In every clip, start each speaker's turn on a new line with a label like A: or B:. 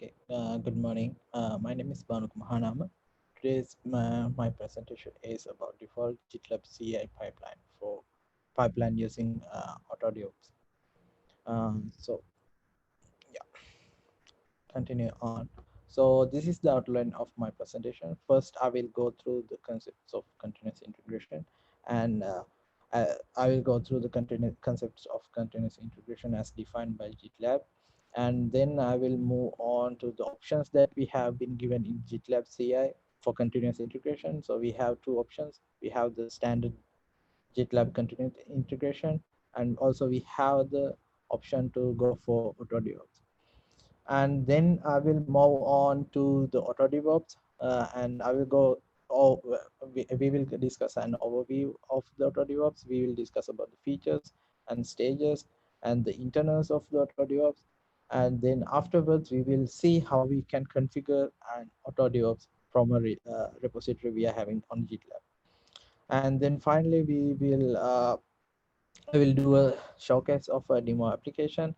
A: Okay, good morning. My name is Banuk Mahanama. Today's my presentation is about default GitLab CI pipeline for pipeline using AutoDevops. So yeah, continue on. So this is the outline of my presentation. First, I will go through the concepts of continuous integration, and I will go through the concepts of continuous integration as defined by GitLab, and then I will move on to the options that we have been given in GitLab CI for continuous integration. So we have two options. We have the standard GitLab continuous integration, and also we have the option to go for AutoDevops. And then I will move on to the AutoDevops, and I will go. Oh, we will discuss an overview of the AutoDevops. We will discuss about the features and stages and the internals of the AutoDevops. And then afterwards, we will see how we can configure an AutoDevops from a repository we are having on GitLab. And then finally, I will do a showcase of a demo application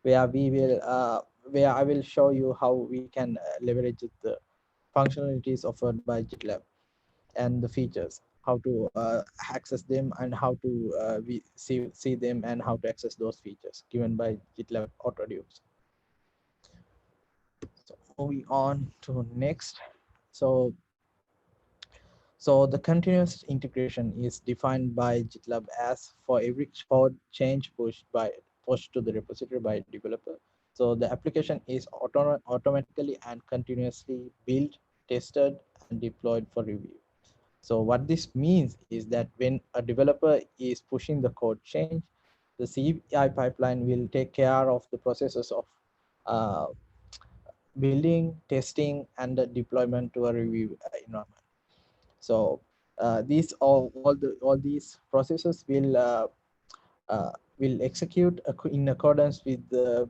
A: where we will where I will show you how we can leverage the functionalities offered by GitLab and the features, how to access them and how to we see them and how to access those features given by GitLab AutoDevops. So moving on to next. So the continuous integration is defined by GitLab as for every code change pushed to the repository by developer. So the application is automatically and continuously built, tested, and deployed for review. So what this means is that when a developer is pushing the code change, the CI pipeline will take care of the processes of uh, building, testing, and the deployment to a review environment. So all these processes will execute in accordance with the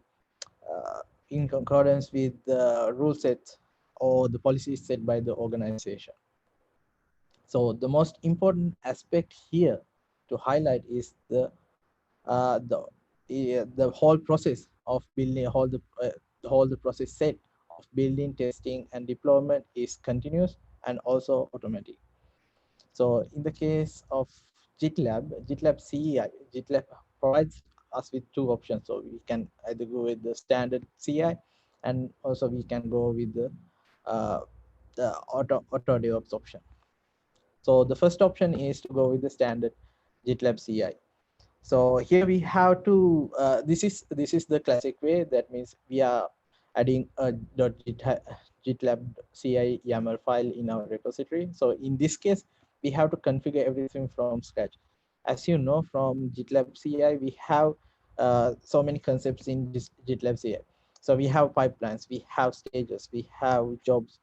A: rule sets or the policies set by the organization. So the most important aspect here to highlight is the whole process of building the whole the process set of building, testing, and deployment is continuous and also automatic. So in the case of GitLab CI, GitLab provides us with two options. So we can either go with the standard CI, and also we can go with uh, the auto DevOps option. So the first option is to go with the standard GitLab CI. So here we have to, this is the classic way. That means we are adding a .gitlab CI YAML file in our repository. So in this case, we have to configure everything from scratch. As you know, from GitLab CI, we have so many concepts in this GitLab CI. So we have pipelines, we have stages, we have jobs,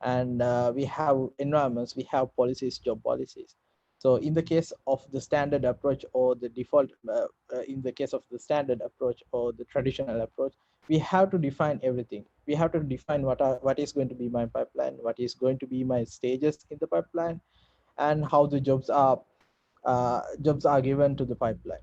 A: and we have environments, we have policies, job policies. So in the case of the standard approach or the default, in the case of the standard approach or the traditional approach, we have to define everything. We have to define what is going to be my pipeline, what is going to be my stages in the pipeline, and how the jobs are given to the pipeline,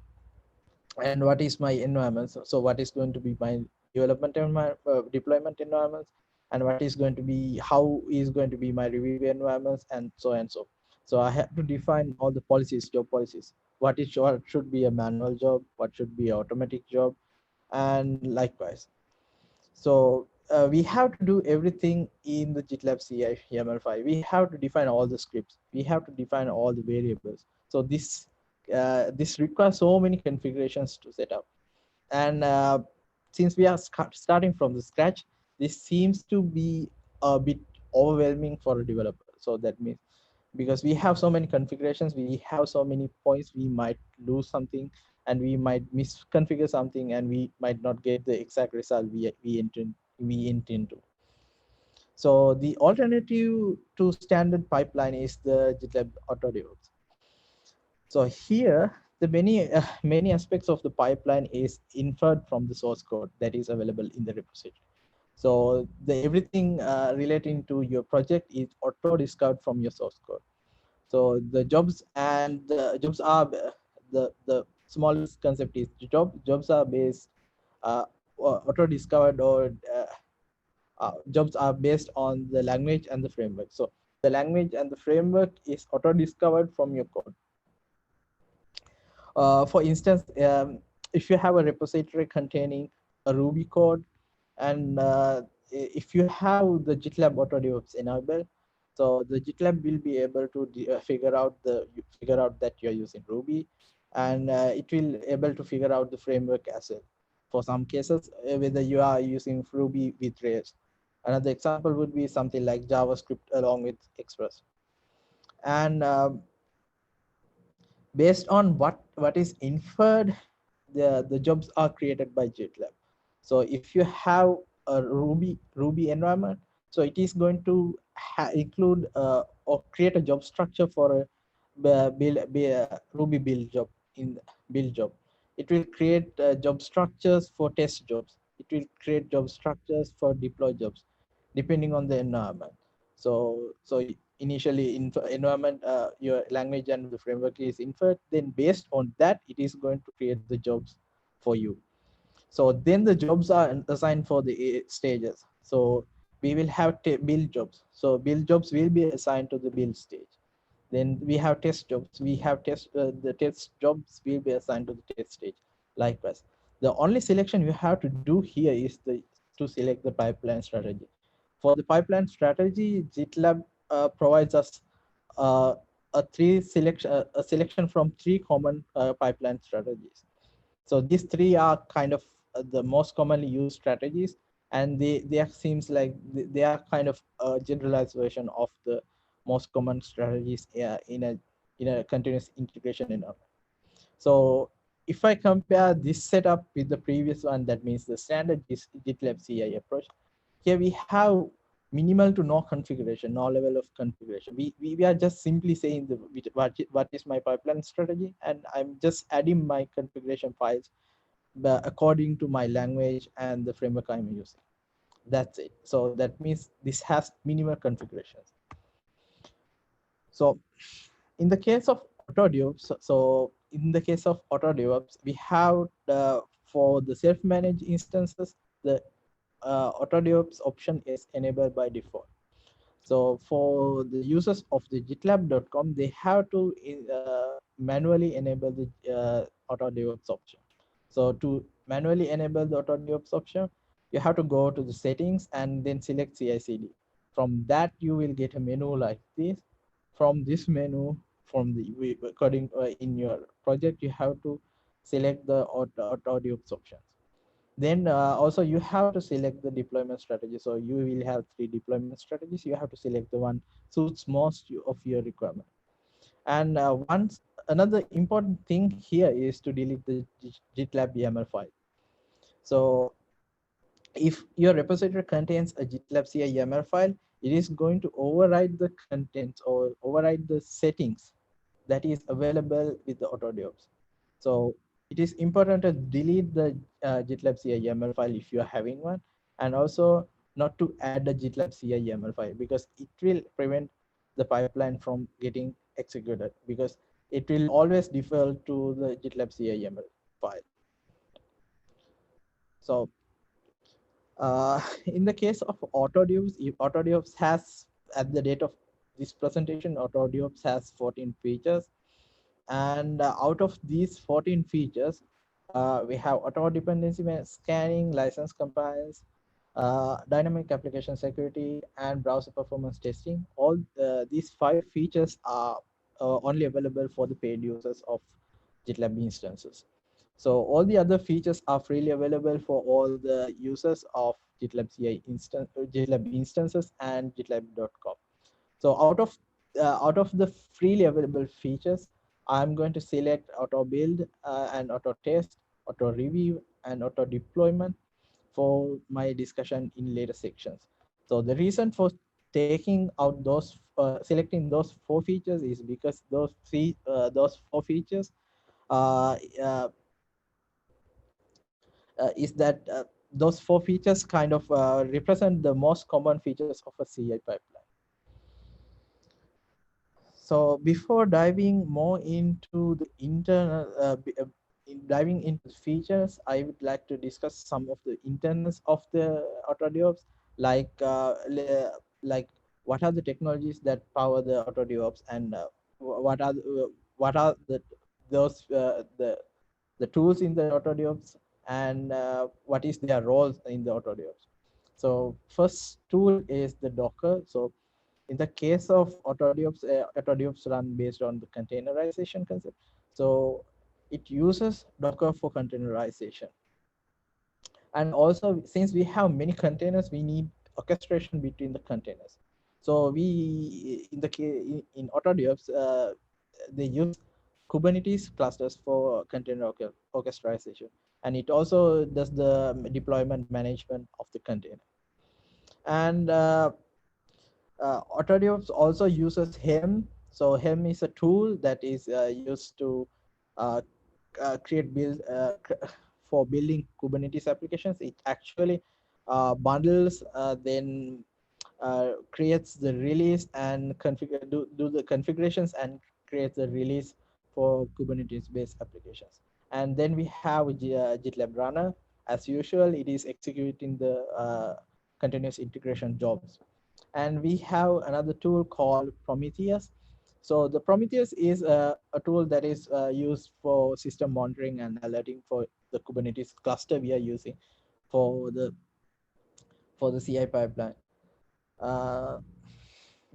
A: and what is my environment. So what is going to be my deployment environments, and what is going to be how is going to be my review environments, and so and so. So I have to define all the policies, job policies, what should be a manual job, what should be an automatic job, and likewise. So we have to do everything in the GitLab CI YAML file. We have to define all the scripts. We have to define all the variables. So this requires so many configurations to set up. And since we are starting from the scratch, this seems to be a bit overwhelming for a developer. So that means because we have so many configurations, we have so many points, we might lose something, and we might misconfigure something, and we might not get the exact result we intend to. So the alternative to standard pipeline is the GitLab AutoDevops. So here, the many aspects of the pipeline is inferred from the source code that is available in the repository. So the everything relating to your project is auto discovered from your source code. So the jobs and the jobs are the smallest concept is jobs are based auto discovered jobs are based on the language and the framework. So the language and the framework is auto discovered from your code. For instance, if you have a repository containing a Ruby code, and if you have the GitLab Auto DevOps enabled, so the GitLab will be able to figure out that you're using Ruby, and it will able to figure out the framework as well. For some cases, whether you are using Ruby with Rails. Another example would be something like JavaScript along with Express. And based on what is inferred, the jobs are created by Gitlab. So if you have a Ruby environment, so it is going to include or create a job structure for a Ruby build job. In build job, it will create job structures for test jobs. It will create job structures for deploy jobs, depending on the environment. So initially in environment, your language and the framework is inferred, then based on that it is going to create the jobs for you. So then the jobs are assigned for the stages. So we will have build jobs, so build jobs will be assigned to the build stage. Then we have test jobs, we have the test jobs will be assigned to the test stage. Likewise, the only selection you have to do here is to select the pipeline strategy. For the pipeline strategy, GitLab provides us uh, a selection from three common pipeline strategies. So these three are kind of the most commonly used strategies, and they seems like they are kind of a generalized version of the most common strategies in a continuous integration environment. So if I compare this setup with the previous one, that means the standard GitLab CI approach, here we have minimal to no configuration, no level of configuration. We are just simply saying what is my pipeline strategy, and I'm just adding my configuration files according to my language and the framework I'm using. That's it. So that means this has minimal configurations. So in the case of AutoDevops, so in the case of AutoDevops, we have for the self-managed instances, the AutoDevops option is enabled by default. So for the users of the gitlab.com, they have to manually enable the AutoDevops option. So to manually enable the AutoDevops option, you have to go to the settings and then select CI/CD. From that, you will get a menu like this. From this menu, from the according in your project, you have to select the AutoDevops options. Then also you have to select the deployment strategy. So you will have three deployment strategies. You have to select the one suits most of your requirement. And once another important thing here is to delete the GitLab YAML file. So if your repository contains a GitLab CI YAML file, it is going to override the contents or override the settings that is available with the AutoDevops. So it is important to delete the GitLab CI YAML file if you are having one, and also not to add the GitLab CI YAML file, because it will prevent the pipeline from getting executed, because it will always default to the GitLab CI YAML file. So in the case of AutoDevops, if AutoDevops has, at the date of this presentation, AutoDevops has 14 features. And out of these 14 features, we have auto dependency scanning, license compliance, dynamic application security, and browser performance testing. All these 5 features are only available for the paid users of GitLab instances. So all the other features are freely available for all the users of GitLab CI GitLab instances and gitlab.com. So out of the freely available features, I'm going to select auto build and auto test, auto review, and auto deployment for my discussion in later sections. So the reason for taking out those, selecting those 4 features is because those 4 features uh, uh, is that those 4 features kind of represent the most common features of a CI pipeline. So before diving more into the internal, diving into features, I would like to discuss some of the internals of the AutoDevops. like like what are the technologies that power the AutoDevops, and what are those the tools in the AutoDevops, and what is their roles in the AutoDevops. So first tool is the Docker. So in the case of AutoDevops run based on the containerization concept. So it uses Docker for containerization. And also, since we have many containers, we need orchestration between the containers. So we, in AutoDevops, they use Kubernetes clusters for container orchestration, and it also does the deployment management of the container. And AutoDevops also uses Helm. So Helm is a tool that is used to uh, create build for building Kubernetes applications. It actually bundles, then creates the release and do the configurations and creates the release for Kubernetes based applications. And then we have Gitlab runner. As usual, it is executing the continuous integration jobs. And we have another tool called Prometheus. So the Prometheus is a tool that is used for system monitoring and alerting for the Kubernetes cluster we are using for the CI pipeline. Uh,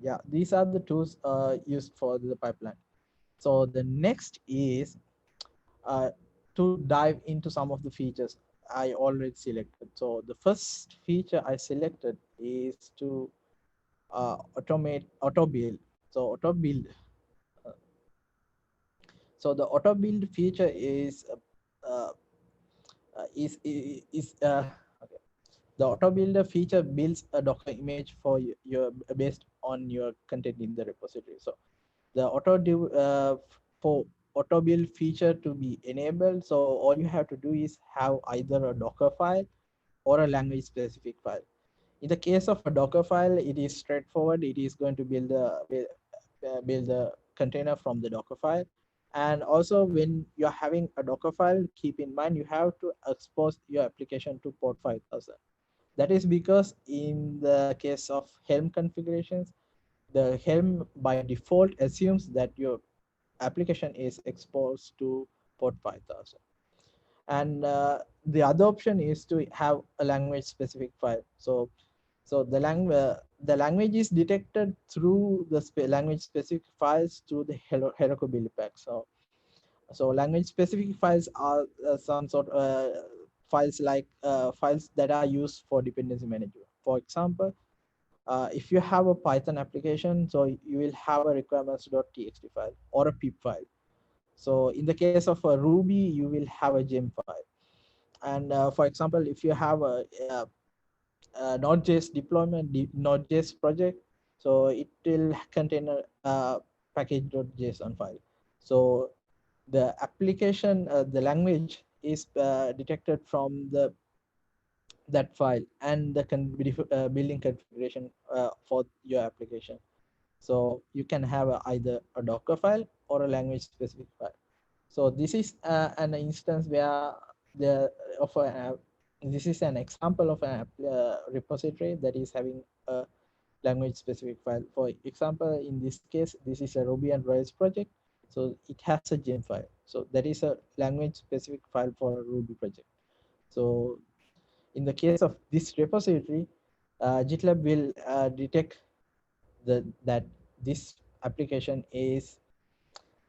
A: yeah, these are the tools used for the pipeline. So the next is uh, to dive into some of the features I already selected. So the first feature I selected is to automate auto build. So auto build. Uh, so the auto build feature uh, is okay. The auto builder feature builds a Docker image for your based on your content in the repository. So the for auto build feature to be enabled, so all you have to do is have either a Docker file or a language specific file. In the case of a Docker file, it is straightforward. It is going to build the container from the Docker file. And also, when you're having a Docker file, keep in mind you have to expose your application to port 5000. That is because in the case of Helm configurations, the Helm by default assumes that your application is exposed to port 5000. And the other option is to have a language specific file. So the language is detected through the language specific files through the Heroku build pack. So language specific files are some sort files like files that are used for dependency management. For example, if you have a Python application, so you will have a requirements.txt file or a pip file. So in the case of a Ruby, you will have a gem file. And for example, if you have a Node.js deployment, Node.js project, so it will contain a package.json file. So the application, the language is detected from that file and the building configuration for your application. So you can have either a Docker file or a language specific file. So this is an instance where the of a, this is an example of a repository that is having a language specific file. For example, in this case, this is a Ruby and Rails project. So it has a gem file. So that is a language specific file for a Ruby project. So in the case of this repository, GitLab will detect that this application is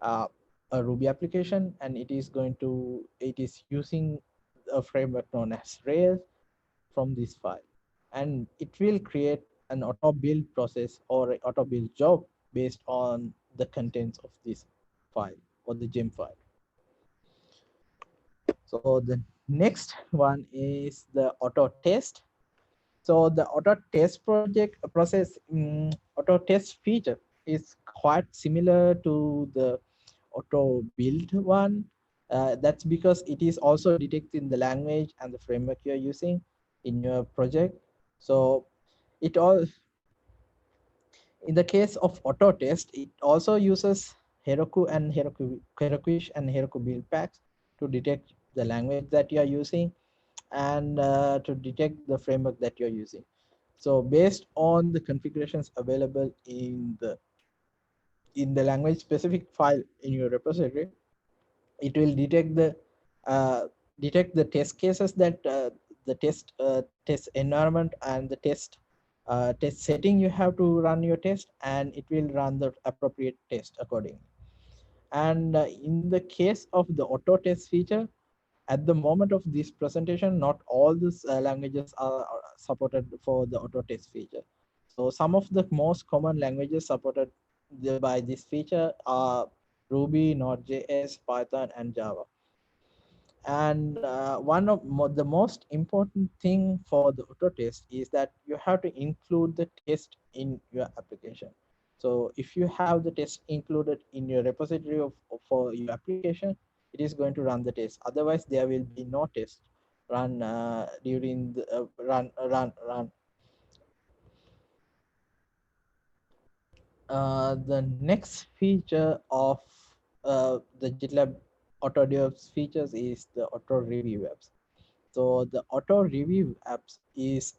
A: uh, a Ruby application, and it is using a framework known as Rails from this file, and it will create an auto build process or an auto build job based on the contents of this file or the gem file. So the next one is the auto test. So the auto test project process, auto test feature is quite similar to the auto build one. That's because it is also detecting the language and the framework you're using in your project. So it all, in the case of auto test, it also uses Heroku and Heroku build packs to detect the language that you're using and to detect the framework that you're using. So based on the configurations available in the language specific file in your repository, it will uh, detect the test cases that the test environment and the test setting you have to run your test, and it will run the appropriate test accordingly. And in the case of the auto test feature, at the moment of this presentation, not all these languages are supported for the auto test feature. So some of the most common languages supported by this feature are Ruby, Node.js, Python, and Java. And one of the most important thing for the auto test is that you have to include the test in your application. So if you have the test included in your repository for your application, it is going to run the test. Otherwise, there will be no test run during the run. The next feature of the GitLab AutoDevops features is the auto review apps. So the auto review apps is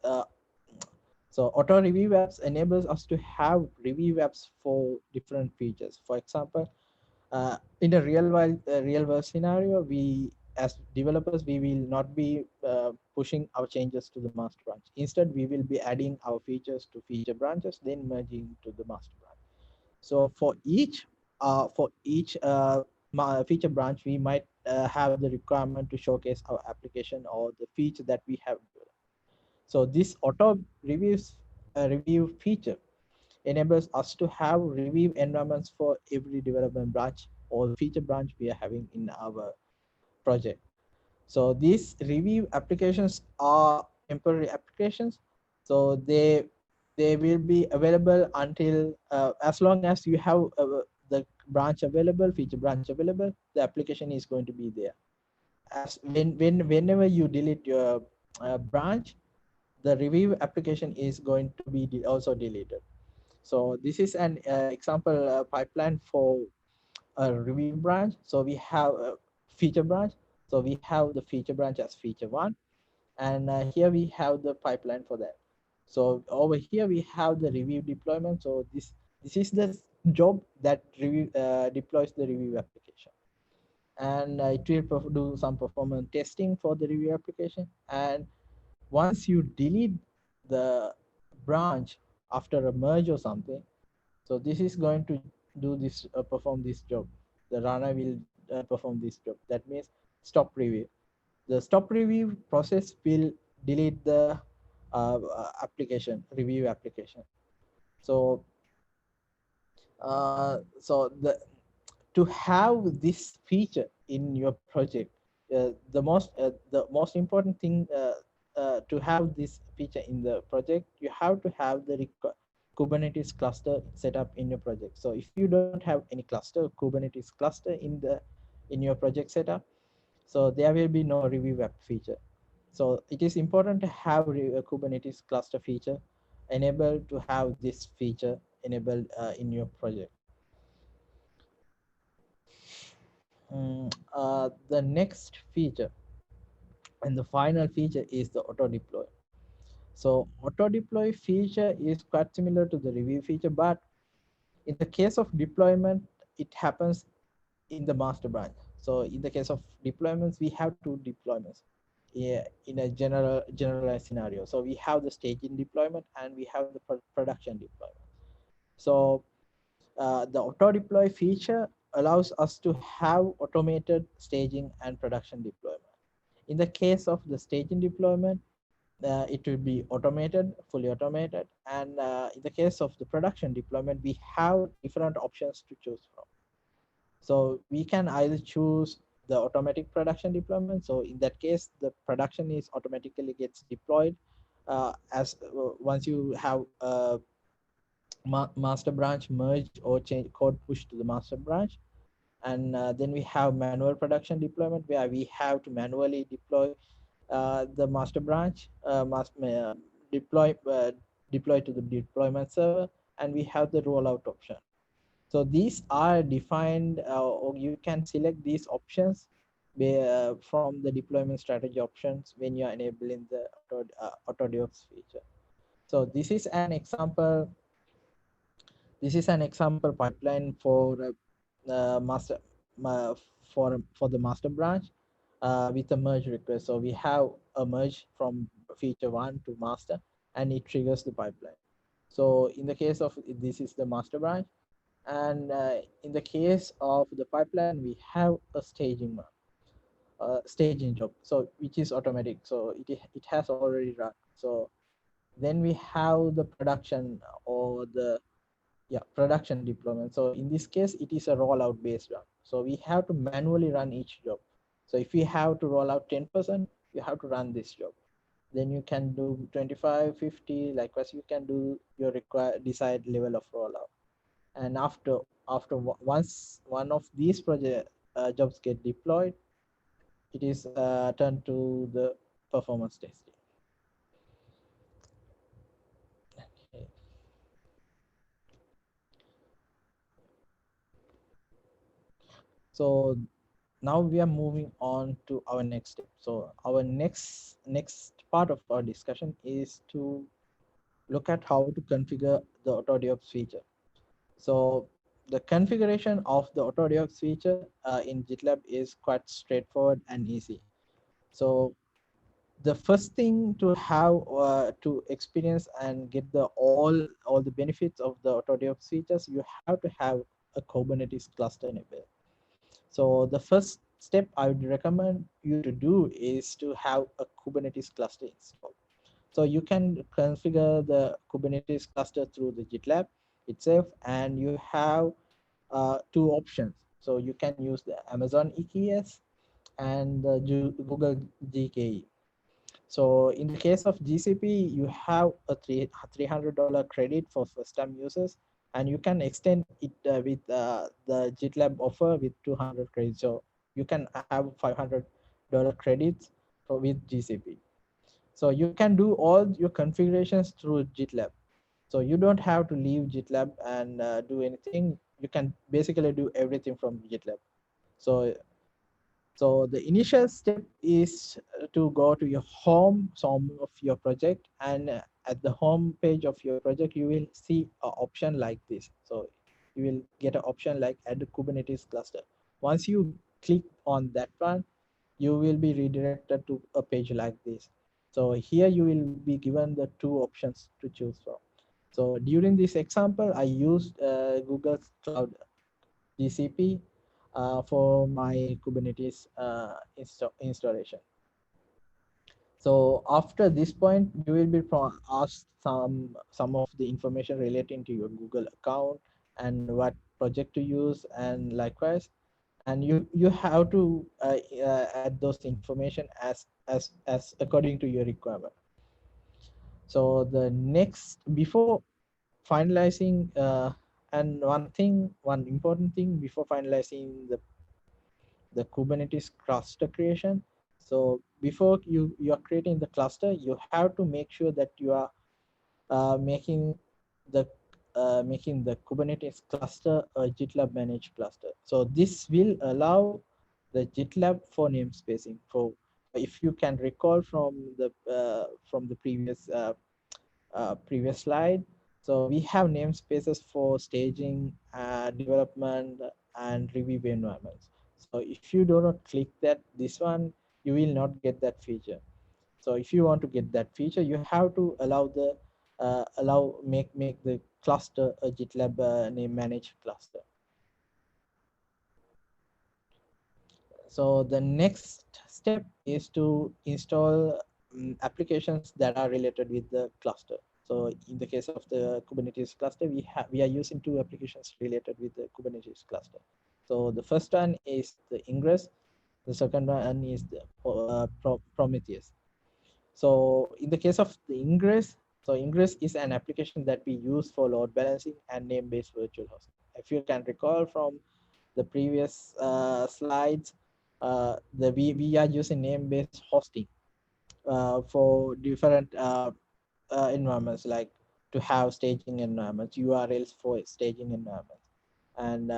A: so auto review apps enables us to have review apps for different features. For example, in a real world scenario, we as developers we will not be pushing our changes to the master branch. Instead, we will be adding our features to feature branches, then merging to the master branch. So for each feature branch, we might have the requirement to showcase our application or the feature that we have developed. So this auto review feature enables us to have review environments for every development branch or feature branch we are having in our project. So these review applications are temporary applications. So they will be available until as long as you have the branch available, feature branch available, the application is going to be there. As whenever you delete your branch, the review application is going to be also deleted. So this is an example pipeline for a review branch. So we have a feature branch. So we have the feature branch as feature one, and here we have the pipeline for that. So over here we have the review deployment. So this is the job that deploys the review application, and it will do some performance testing for the review application. And once you delete the branch after a merge or something, so this is going to do this, perform this job. The runner will perform this job. That means stop review. The stop review process will delete the application, review application. So, so to have this feature in your project, the most important thing to have this feature in the project, you have to have the Kubernetes cluster set up in your project. So if you don't have any Kubernetes cluster in your project setup, so there will be no review app feature. So it is important to have a Kubernetes cluster feature enabled, to have this feature enabled in your project. The next feature and the final feature is the auto deploy. So auto deploy feature is quite similar to the review feature, but in the case of deployment, it happens in the master branch. So in the case of deployments, we have two deployments, yeah, in a generalized scenario. So we have the staging deployment and we have the production deployment. So the auto deploy feature allows us to have automated staging and production deployment. In the case of the staging deployment, it will be automated, fully automated. And in the case of the production deployment, we have different options to choose from. So we can either choose the automatic production deployment. So in that case, the production is automatically gets deployed as once you have master branch merge or change code push to the master branch. And then we have manual production deployment, where we have to manually deploy the master branch, deploy deploy to the deployment server, and we have the rollout option. So these are defined, or you can select these options from the deployment strategy options when you are enabling the AutoDevops feature. So this is an example. This is an example pipeline for master for the master branch with a merge request. So we have a merge from feature one to master, and it triggers the pipeline. So in the case of this is the master branch, and in the case of the pipeline, we have a staging job, so which is automatic. So it has already run. So then we have the production or the production deployment. So in this case, it is a rollout based run. So we have to manually run each job. So if we have to roll out 10%, you have to run this job. Then you can do 25, 50. Likewise, you can do your required desired level of rollout. And once one of these project jobs get deployed, it is turned to the performance testing. Okay. So now we are moving on to our next step. So our next part of our discussion is to look at how to configure the AutoDevops feature. So the configuration of the AutoDevops feature in GitLab is quite straightforward and easy. So the first thing to have to experience and get the all the benefits of the AutoDevops features, you have to have a Kubernetes cluster enabled. So the first step I would recommend you to do is to have a Kubernetes cluster installed. So you can configure the Kubernetes cluster through the GitLab itself, and you have two options. So you can use the Amazon EKS and the Google GKE. So in the case of GCP, you have a $300 credit for first-time users, and you can extend it with the GitLab offer with 200 credits. So you can have $500 credits with GCP. So you can do all your configurations through GitLab. So you don't have to leave GitLab and do anything. You can basically do everything from GitLab. So the initial step is to go to your home of your project, and at the home page of your project, you will see an option like this. So you will get an option like add a Kubernetes cluster. Once you click on that one, you will be redirected to a page like this. So here you will be given the two options to choose from. So during this example, I used Google Cloud GCP for my Kubernetes installation. So after this point, you will be asked some of the information relating to your Google account and what project to use, and likewise, and you have to add those information as according to your requirement. So the next before finalizing and one important thing before finalizing the Kubernetes cluster creation. So before you are creating the cluster, you have to make sure that you are making the Kubernetes cluster a GitLab managed cluster. So this will allow the GitLab for namespacing. For if you can recall from the previous slide, so we have namespaces for staging, development, and review environments. So if you do not click this one, you will not get that feature. So if you want to get that feature, you have to make the cluster a GitLab name managed cluster. So the next step is to install applications that are related with the cluster. So in the case of the Kubernetes cluster, we are using two applications related with the Kubernetes cluster. So the first one is the Ingress. The second one is the Prometheus. So in the case of the Ingress, so Ingress is an application that we use for load balancing and name-based virtual hosting. If you can recall from the previous slides, we are using name-based hosting for different environments, like to have staging environments, URLs for staging environments, and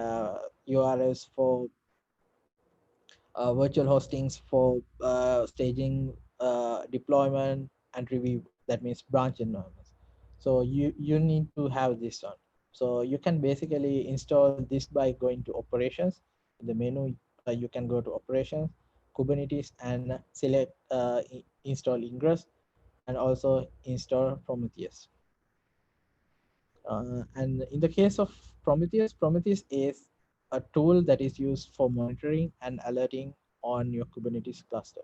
A: URLs for virtual hostings for staging, deployment, and review. That means branch environments. So you need to have this one. So you can basically install this by going to operations. In the menu, you can go to operations, Kubernetes, and select install Ingress, and also install Prometheus. And in the case of Prometheus is a tool that is used for monitoring and alerting on your Kubernetes cluster.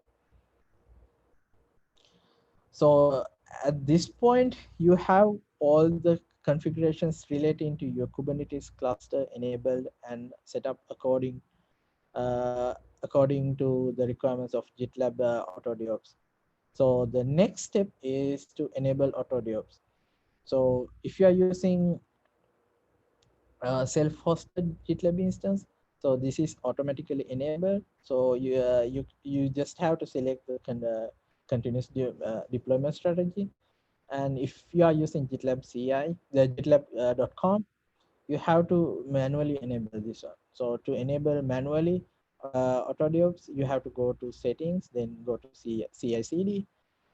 A: So at this point, you have all the configurations relating to your Kubernetes cluster enabled and set up uh, according to the requirements of Gitlab Auto DevOps. So the next step is to enable Auto DevOps. So if you are using self-hosted GitLab instance, so this is automatically enabled. So you just have to select the continuous deployment strategy. And if you are using GitLab CI, the GitLab.com, you have to manually enable this one. So to enable manually AutoDevops, you have to go to settings, then go to CI/CD.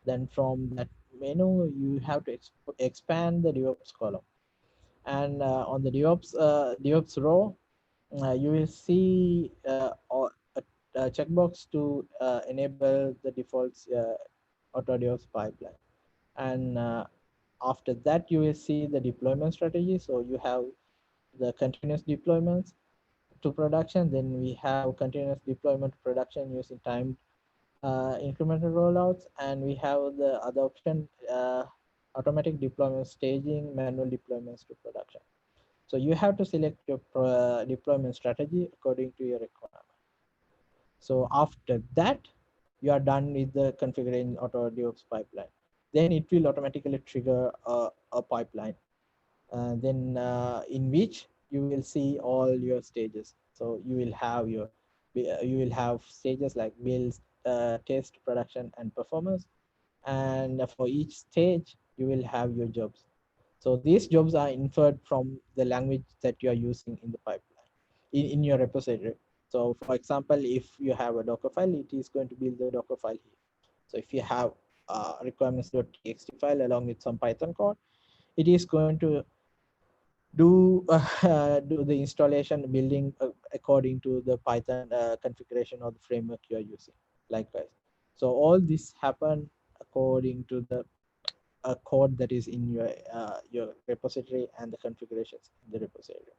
A: Then from that menu, you have to expand the DevOps column. And on the DevOps row, you will see a checkbox to enable the default AutoDevops pipeline. And after that, you will see the deployment strategy. So you have the continuous deployments to production. Then we have continuous deployment to production using timed incremental rollouts. And we have the other option, automatic deployment staging, manual deployments to production. So you have to select your deployment strategy according to your requirement. So after that, you are done with the configuring AutoDevops pipeline. Then it will automatically trigger a pipeline. Then in which you will see all your stages. So you will have stages like build, test, production, and performance. And for each stage, you will have your jobs. So these jobs are inferred from the language that you are using in the pipeline, in your repository. So for example, if you have a Docker file, it is going to build the Docker file here. So if you have requirements.txt file along with some Python code, it is going to do the installation building according to the Python configuration or the framework you are using. Likewise, so all this happen according to the code that is in your repository and the configurations in the repository.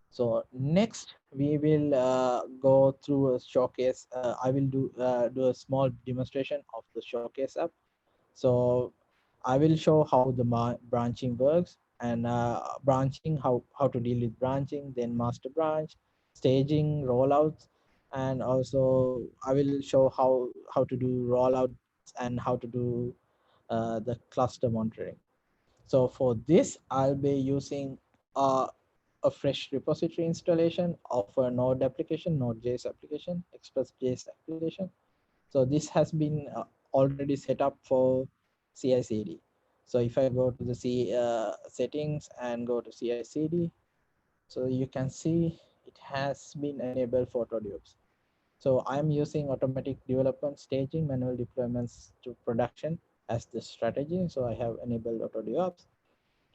A: So next we will go through a showcase. I will do a small demonstration of the showcase app. So I will show how the branching works, and branching, how to deal with branching, then master branch, staging, rollouts, and also I will show how to do rollouts and how to do the cluster monitoring. So for this, I'll be using a fresh repository installation of a Node application, Node.js application, Express.js application. So this has been already set up for CI/CD. So if I go to the settings and go to CI/CD, so you can see it has been enabled for AutoDevops. So I'm using automatic development, staging, manual deployments to production as the strategy. So I have enabled AutoDevops.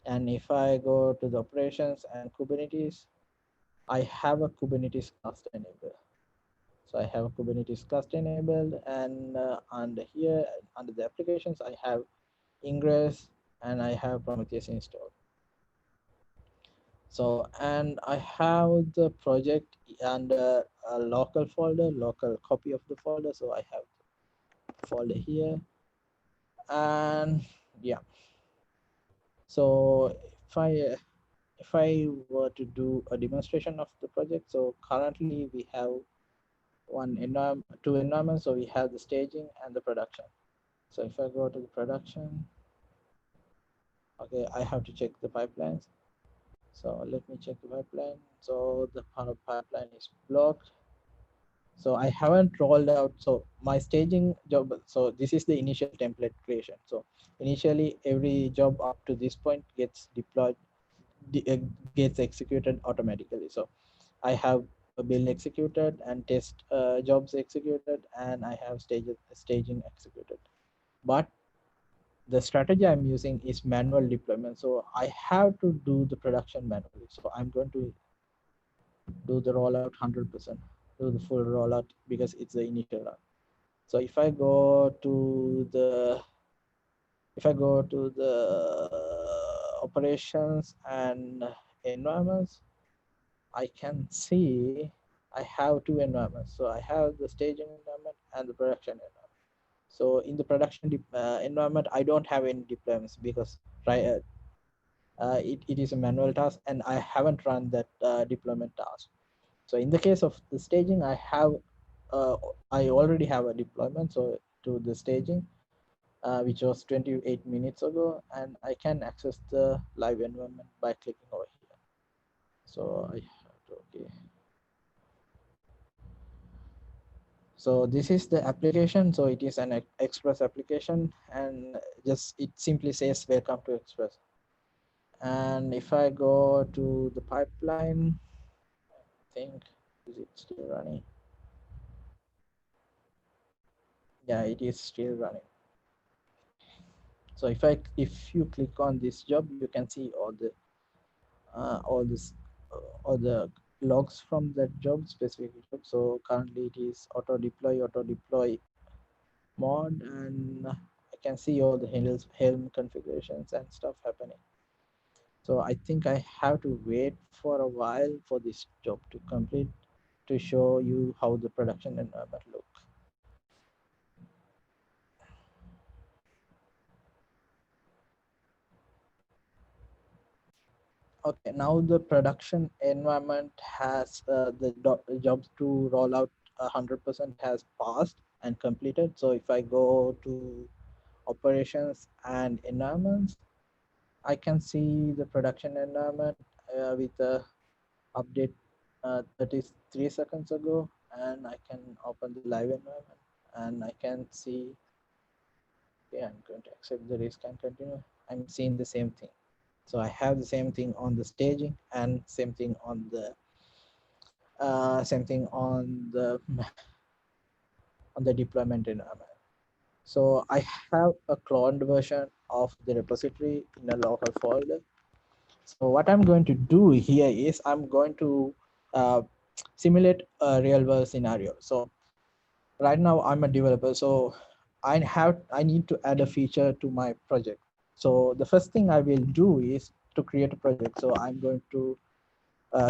A: And if I go to the operations and Kubernetes, I have a Kubernetes cluster enabled. So I have a Kubernetes cluster enabled, and under here, under the applications, I have Ingress and I have Prometheus installed. So, and I have the project under a local folder, local copy of the folder. So I have folder here, and yeah. So if I were to do a demonstration of the project, so currently we have two environments. So we have the staging and the production. So if I go to the production, okay, I have to check the pipelines. So let me check the pipeline. So the pipeline is blocked. So I haven't rolled out. So my staging job, so this is the initial template creation. So initially every job up to this point gets deployed, gets executed automatically. So I have a build executed and test jobs executed, and I have staging executed. But the strategy I'm using is manual deployment. So I have to do the production manually. So I'm going to do the rollout 100%, do the full rollout because it's the initial run. So if I go to the operations and environments, I can see I have two environments. So I have the staging environment and the production environment. So in the production environment, I don't have any deployments because it is a manual task and I haven't run that deployment task. So in the case of the staging, I already have a deployment. So to the staging, which was 28 minutes ago, and I can access the live environment by clicking over here. So I have to, okay. So this is the application. So it is an Express application, and just it simply says welcome to Express. And if I go to the pipeline, I think, is it still running? Yeah, it is still running. So if you click on this job, you can see all the logs from that job, specific job. So currently it is auto deploy mod, and I can see all the Helm configurations and stuff happening. So I think I have to wait for a while for this job to complete to show you how the production environment look. Okay, now the production environment has the jobs to roll out 100% has passed and completed. So if I go to operations and environments, I can see the production environment with the update 33 seconds ago, and I can open the live environment and I can see, okay, I'm going to accept the risk and continue. I'm seeing the same thing. So I have the same thing on the staging and same thing on the on the deployment environment. So I have a cloned version of the repository in a local folder. So what I'm going to do here is I'm going to simulate a real world scenario. So right now I'm a developer, so I need to add a feature to my project. So the first thing I will do is to create a project. So I'm going to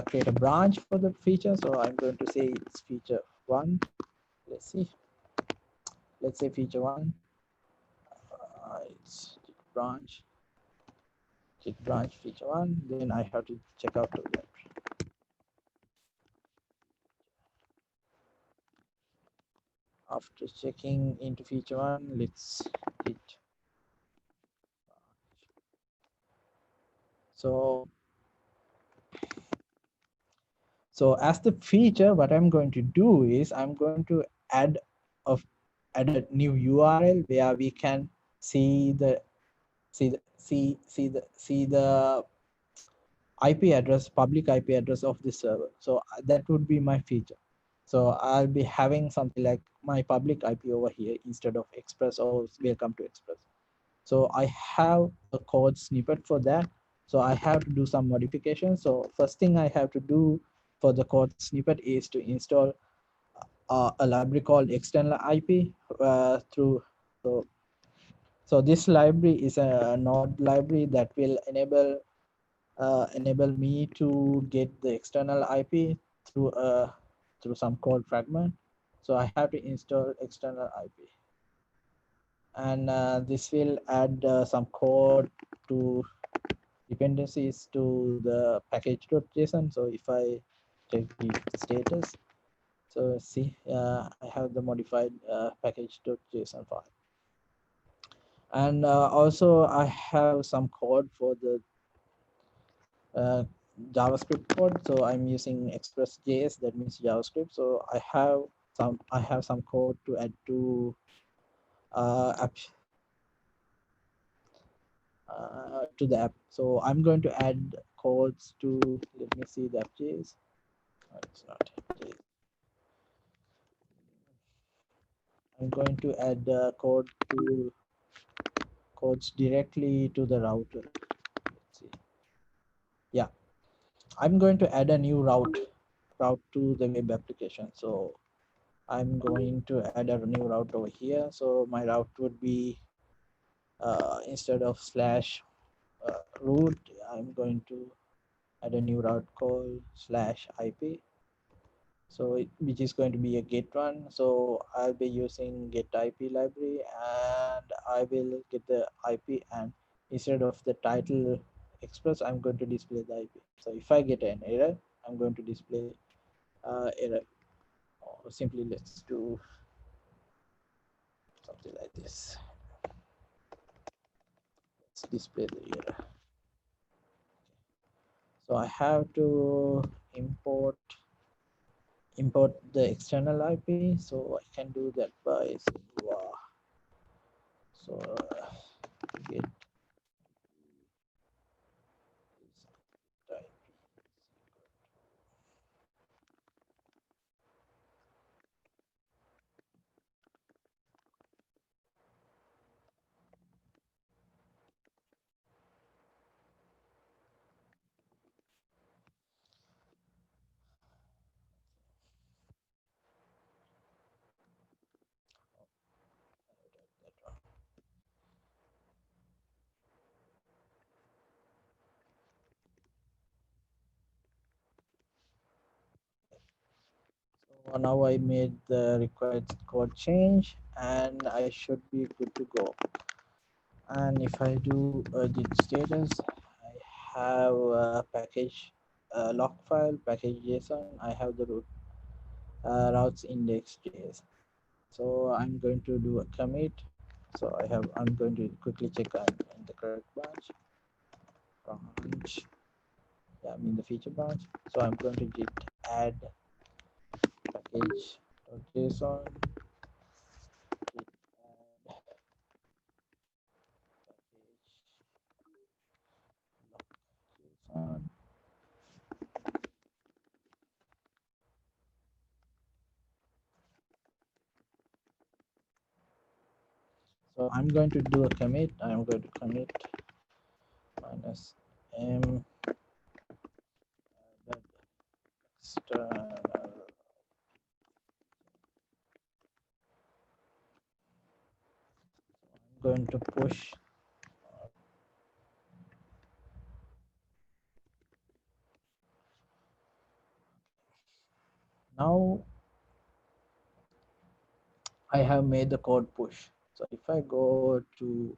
A: create a branch for the feature. So I'm going to say it's feature one. Let's see. Let's say feature one. It's branch. Git branch feature one. Then I have to check out to that. After checking into feature one, let's git. So as the feature, what I'm going to do is I'm going to add a new URL where we can see the IP address, public IP address of the server. So that would be my feature. So I'll be having something like my public IP over here instead of Express or welcome to Express. So I have a code snippet for that. So I have to do some modifications. So first thing I have to do for the code snippet is to install a library called external IP through. So this library is a node library that will enable me to get the external IP through some code fragment. So I have to install external IP, and this will add some code to dependencies to the package.json. So if I check the status, so see, I have the modified package.json file. And also I have some code for the JavaScript code. So I'm using Express.js, that means JavaScript. So I have some code to add to the app. So I'm going to add codes to, let me see the app.js. No, it's not. I'm going to add code to codes directly to the router. Let's see. Yeah, I'm going to add a new route to the web application. So I'm going to add a new route over here. So my route would be instead of slash root, I'm going to add a new route called /IP. So which is going to be a get one. So I'll be using get IP library, and I will get the IP, and instead of the title express, I'm going to display the IP. So if I get an error, I'm going to display error. Or simply let's do something like this. Let's display the error. So I have to import the external IP. So I can do that by wow. So get type. So now I made the required code change, and I should be good to go. And if I do git status, I have a package log file, package JSON. I have the routes index.js. So I'm going to do a commit. So I'm going to quickly check I'm in the correct branch. Yeah, I'm in the feature branch. So I'm going to git add package.json. So I'm going to do a commit. I'm going to commit minus m external. I'm going to push. Now I have made the code push. So if I go to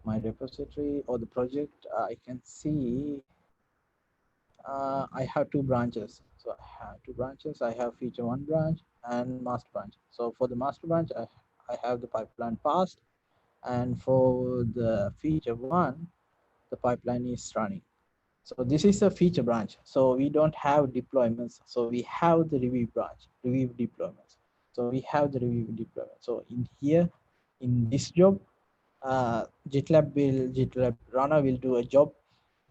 A: my repository or the project, I can see I have two branches. So I have two branches. I have feature one branch and master branch. So for the master branch, I have the pipeline passed, and for the feature one, the pipeline is running. So this is a feature branch. So we don't have deployments. So we have the review branch, review deployments. So we have the review deployment. So in here, in this job, GitLab runner will do a job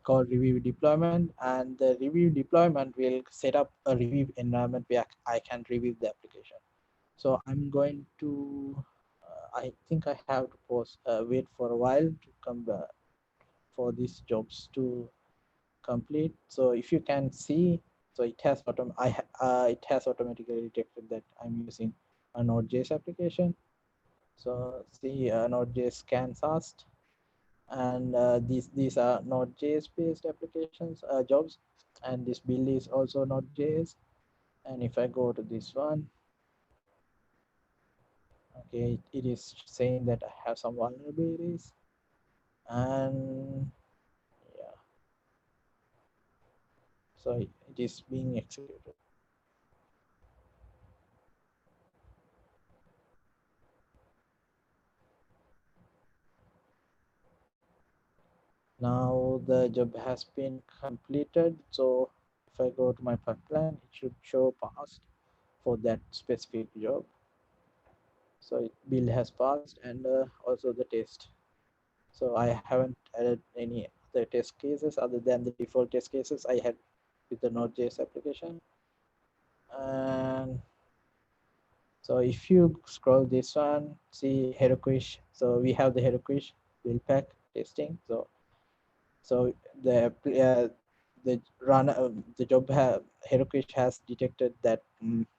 A: called review deployment, and the review deployment will set up a review environment where I can review the application. So I'm going to, I think I have to wait for a while to come back for these jobs to complete. So if you can see, so it has it has automatically detected that I'm using a Node.js application. So see, Node.js scan fast, and these are Node.js based applications jobs, and this build is also Node.js. And if I go to this one, okay, it is saying that I have some vulnerabilities, and yeah, so it is being executed. Now the job has been completed. So if I go to my pipeline, it should show passed for that specific job. So build has passed, and also the test. So I haven't added any other test cases other than the default test cases I had with the Node.js application. And so if you scroll this one, see heroquish. So we have the heroquish. build pack testing. So the run the job Heroku has detected that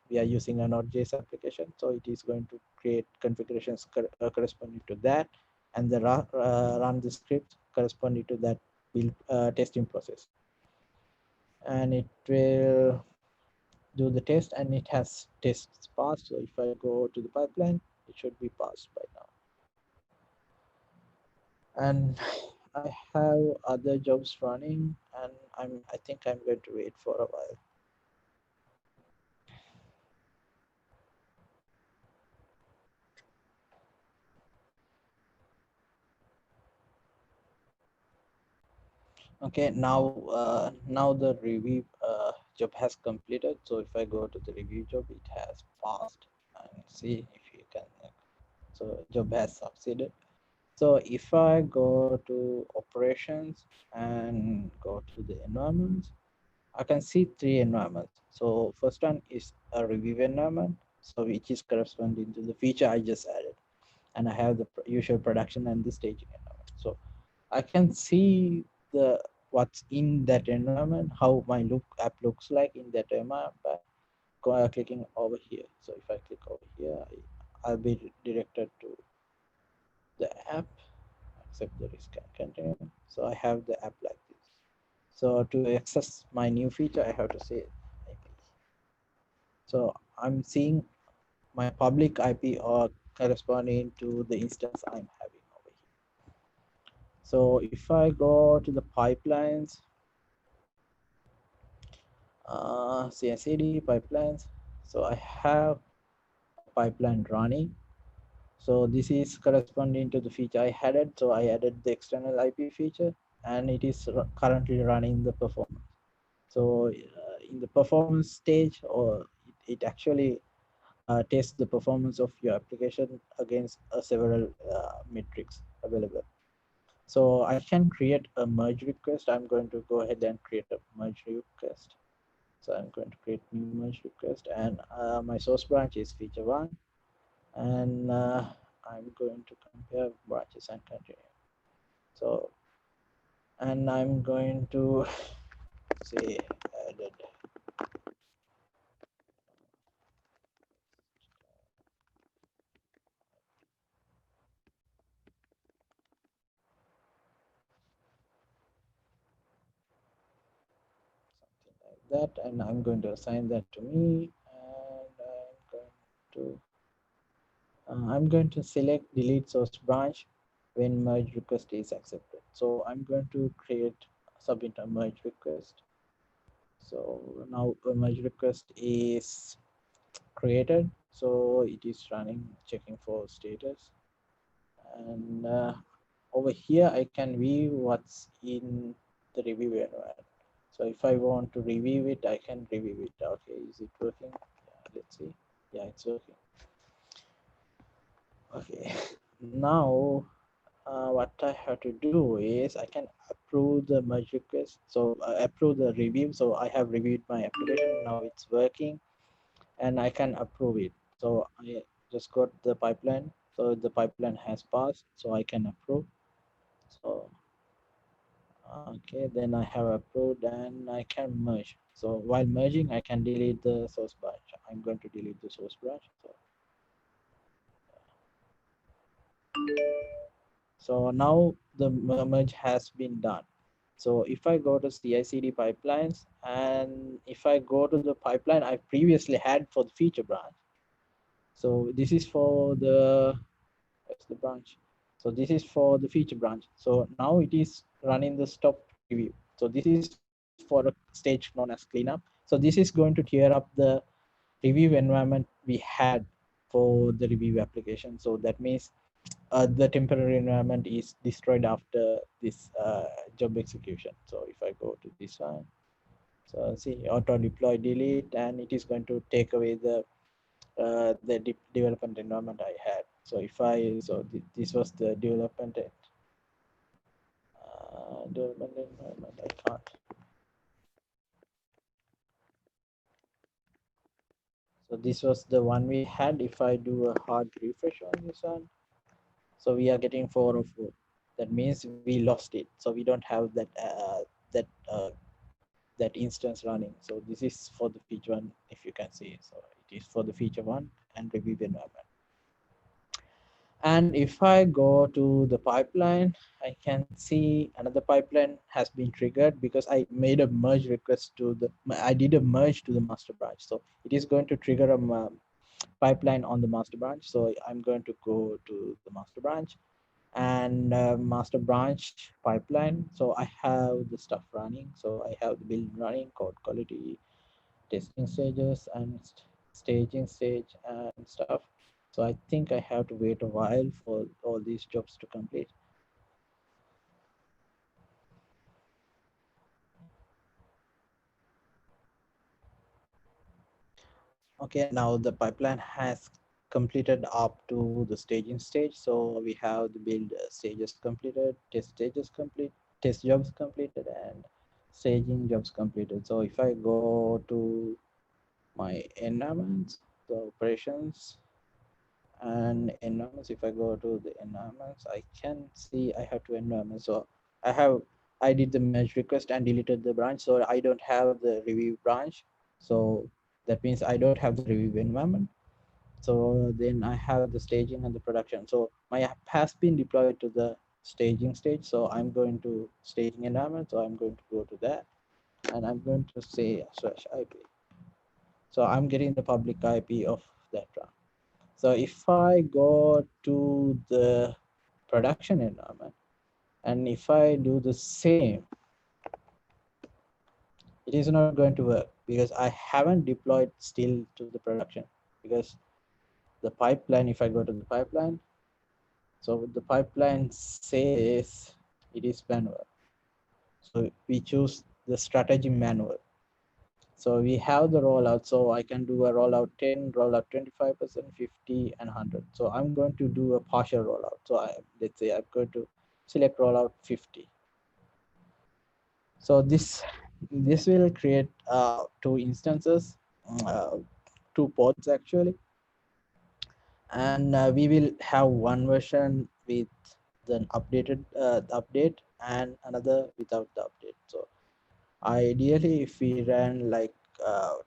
A: we are using a Node.js application, so it is going to create configurations corresponding to that, and the run the script corresponding to that build testing process, and it will do the test, and it has tests passed. So if I go to the pipeline, it should be passed by now. And I have other jobs running, and I think I'm going to wait for a while. Okay, now the review job has completed. So if I go to the review job, it has passed, and see if you can. So job has succeeded. So if I go to operations and go to the environments, I can see three environments. So first one is a review environment, so which is corresponding to the feature I just added, and I have the usual production and the staging environment. So I can see the what's in that environment, how my app looks like in that environment by clicking over here. So if I click over here, I'll be directed to the app, accept the risk and continue. So I have the app like this. So to access my new feature, I have to say IP. So I'm seeing my public IP or corresponding to the instance I'm having over here. So if I go to the pipelines, CI/CD pipelines, so I have a pipeline running. So this is corresponding to the feature I added. So I added the external IP feature, and it is currently running the performance. So in the performance stage, or it actually tests the performance of your application against several metrics available. So I can create a merge request. I'm going to go ahead and create a merge request. So I'm going to create new merge request, and my source branch is feature one, and I'm going to compare branches and continue. So, and I'm going to say added something like that, and I'm going to assign that to me, and I'm going to select delete source branch when merge request is accepted. So I'm going to submit a merge request. So now a merge request is created. So it is running, checking for status. And over here, I can view what's in the review environment. So if I want to review it, I can review it. Okay, is it working? Yeah, let's see. Yeah, it's working. Okay, now what I have to do is I can approve the merge request. So approve the review. So I have reviewed my application. Now it's working, and I can approve it. So I just got the pipeline. So the pipeline has passed. So I can approve. So okay, then I have approved, and I can merge. So while merging, I can delete the source branch. I'm going to delete the source branch. So now the merge has been done. So if I go to CI/CD pipelines, and if I go to the pipeline I previously had for the feature branch, so this is for where's the branch? So this is for the feature branch. So now it is running the stop review. So this is for a stage known as cleanup. So this is going to tear up the review environment we had for the review application. So that means the temporary environment is destroyed after this job execution. So if I go to this one, so see auto deploy delete, and it is going to take away the development environment I had. So if this was the development environment. I can't. So this was the one we had. If I do a hard refresh on this one, so we are getting 404. that means we lost it. So we don't have that that instance running. So this is for the feature one, if you can see. So it is for the feature one and review environment. And if I go to the pipeline, I can see another pipeline has been triggered because I made a merge request to the, I did a merge to the master branch. So it is going to trigger a pipeline on the master branch. So I'm going to go to the master branch and master branch pipeline. So I have the stuff running. So I have the build running, code quality, testing stages, and staging stage and stuff. So I think I have to wait a while for all these jobs to complete. Okay, now the pipeline has completed up to the staging stage. So we have the build stages completed, test stages complete, test jobs completed, and staging jobs completed. So if I go to my environments, the operations and environments, if I go to the environments, I can see I have two environments. So I did the merge request and deleted the branch. So I don't have the review branch. So that means I don't have the review environment. So then I have the staging and the production. So my app has been deployed to the staging stage. So I'm going to staging environment. So I'm going to go to that and I'm going to say /IP. So I'm getting the public IP of that run. So if I go to the production environment and if I do the same, it is not going to work because I haven't deployed still to the production, because the pipeline, if I go to the pipeline, so the pipeline says it is manual. So we choose the strategy manual. So we have the rollout. So I can do a rollout 10, rollout 25%, 50, and 100. So I'm going to do a partial rollout. So let's say I'm going to select rollout 50. So this will create two instances, uh, two pods actually, and we will have one version with the updated update and another without the update. So ideally, if we ran like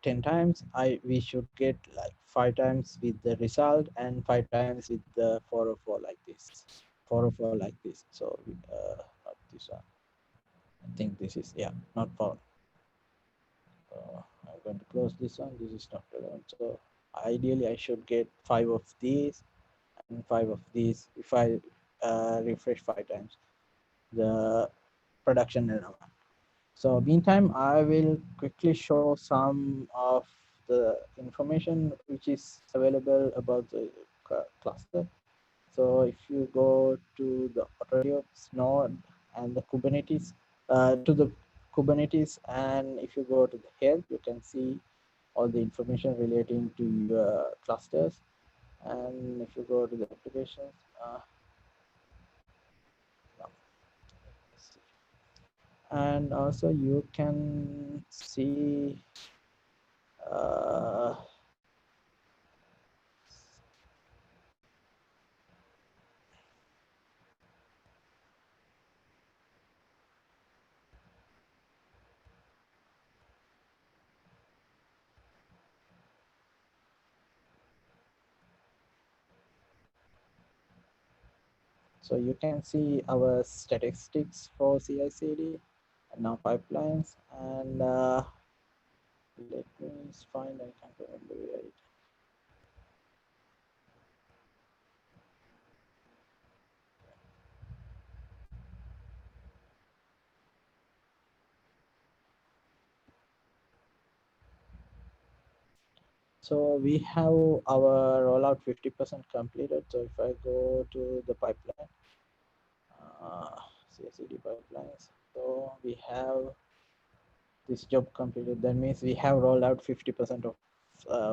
A: 10 times, we should get like 5 times with the result and 5 times with the 404 like this. 404 like this. So not this one. I think this is, yeah, not found. I'm going to close this one. This is not relevant. So ideally, I should get 5 of these and 5 of these if I refresh 5 times the production environment. So meantime, I will quickly show some of the information which is available about the cluster. So if you go to the AutoDevops node and the Kubernetes, to the Kubernetes, and if you go to the help, you can see all the information relating to your clusters. And if you go to the applications, and also you can see uh, so you can see our statistics for CI/CD and now pipelines, and let me find, I can't remember where it. So we have our rollout 50% completed. So if I go to the pipeline, CI/CD pipelines, so we have this job completed. That means we have rolled out 50% of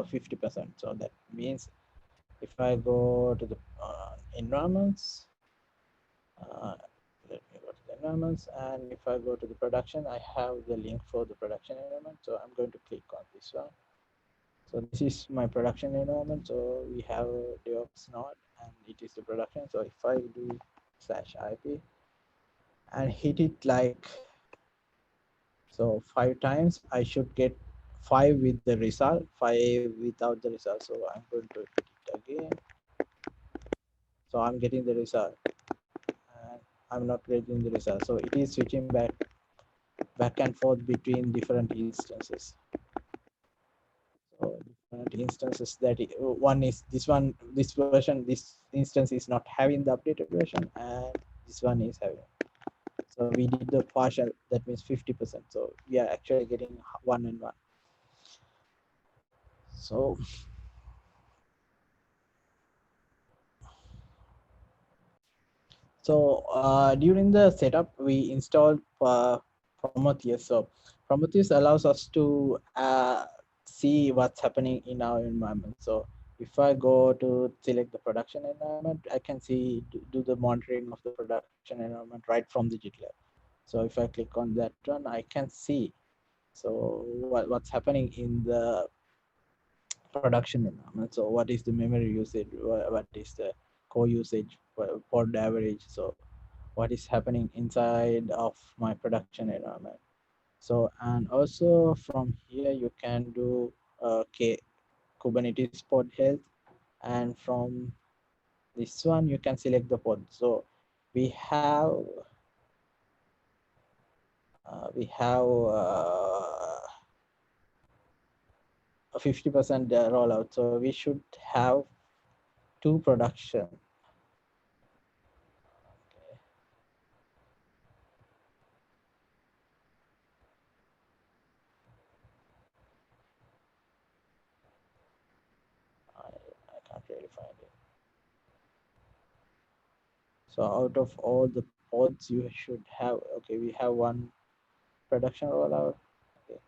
A: 50%. So that means if I go to the environments, let me go to the environments, and if I go to the production, I have the link for the production environment. So I'm going to click on this one. So this is my production environment. So we have DevOps node and it is the production. So if I do /IP, and hit it like so 5 times, I should get 5 with the result, 5 without the result. So I'm going to hit it again. So I'm getting the result and I'm not getting the result. So it is switching back and forth between different instances. So different instances that one is this version, this instance is not having the updated version, and this one is having. So we did the partial, that means 50%. So we are actually getting 1 and 1. So during the setup, we installed Prometheus. So Prometheus allows us to see what's happening in our environment. So if I go to select the production environment, I can see do the monitoring of the production environment right from the GitLab. So if I click on that one, I can see so what's happening in the production environment. So what is the memory usage? What is the core usage, pod average? So what is happening inside of my production environment. So, and also from here you can do Kubernetes pod health, and from this one you can select the pod. So we have a 50% rollout. So we should have 2 production. I can't really find it. So out of all the pods you should have, okay, we have 1 production rollout. Okay.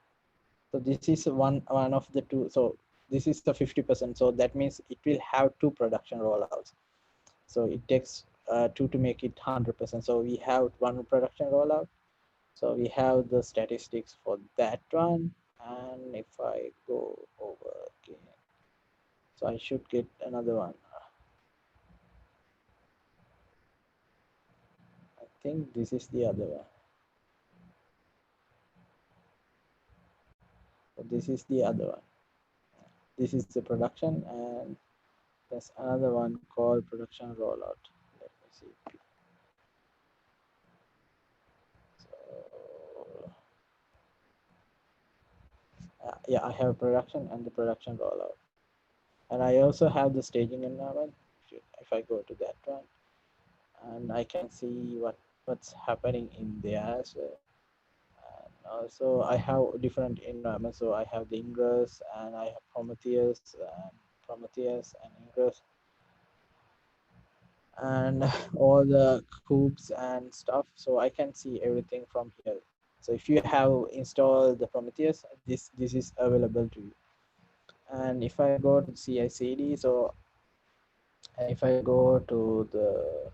A: So this is one of the 2. So this is the 50%. So that means it will have 2 production rollouts. So it takes 2 to make it 100%. So we have 1 production rollout. So we have the statistics for that one. And if I go over again, so I should get another one. I think this is the other one. So this is the other one. This is the production, and there's another one called production rollout. Let me see. So, yeah, I have production and the production rollout, and I also have the staging environment. If I go to that one, and I can see what's happening in there as well. And also I have different environments. So I have the Ingress, and I have Prometheus and Ingress, and all the hoops and stuff. So I can see everything from here. So if you have installed the Prometheus, this is available to you. And if I go to CI/CD, so if I go to the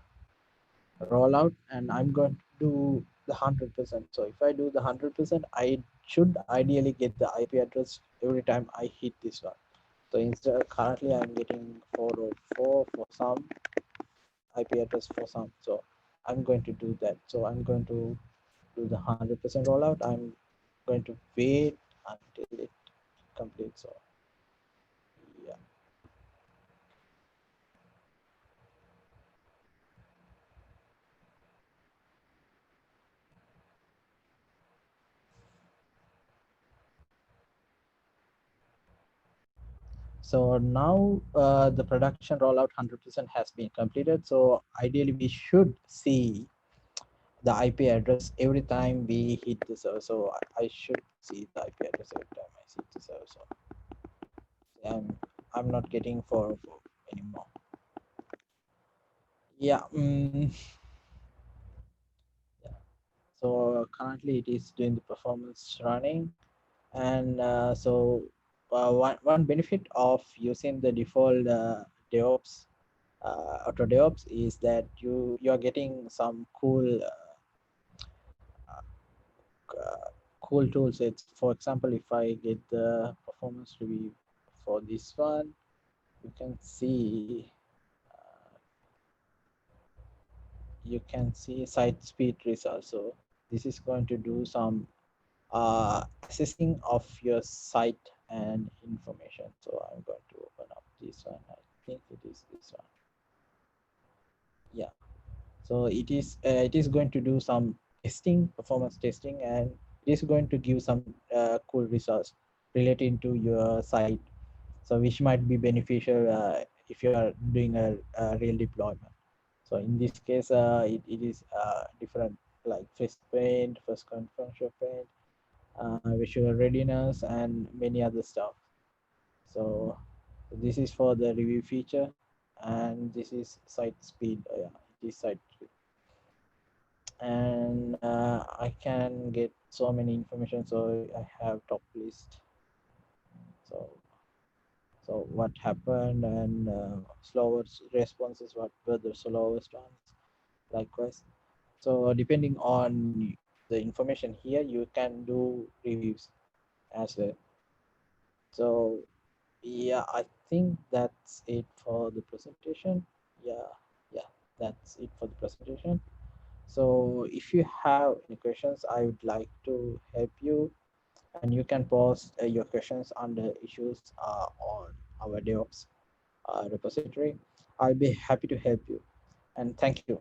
A: rollout, and I'm going to do the 100%. So if I do the 100%, I should ideally get the IP address every time I hit this one. So instead, currently I'm getting 404 for some, IP address for some. So I'm going to do that. So I'm going to do the 100% rollout. I'm going to wait until it completes. So yeah. So now the production rollout 100% has been completed. So ideally we should see the IP address every time we hit the server. So I should see the IP address every time I hit the server. So I'm not getting 404 anymore. Yeah. Yeah. So currently it is doing the performance running, and one benefit of using the default DevOps AutoDevops is that you are getting some cool tools. It's, for example, if I get the performance review for this one, you can see you can see site speed results. So this is going to do some assessing of your site and information. So I'm going to open up this one. I think it is this one. Yeah. So it is going to do some testing, performance testing, and it is going to give some cool results relating to your site. So which might be beneficial if you are doing a real deployment. So in this case, it is different, like first paint, first conferential paint, visual readiness, and many other stuff. So this is for the review feature, and this is site speed. Yeah, it is site speed. And I can get so many information. So I have top list. So what happened, and slower responses, what were the slowest ones, likewise. So depending on the information here, you can do reviews as well. So yeah, I think that's it for the presentation. Yeah, yeah, that's it for the presentation. So if you have any questions, I would like to help you, and you can post your questions under issues on our DevOps repository. I'll be happy to help you, and thank you.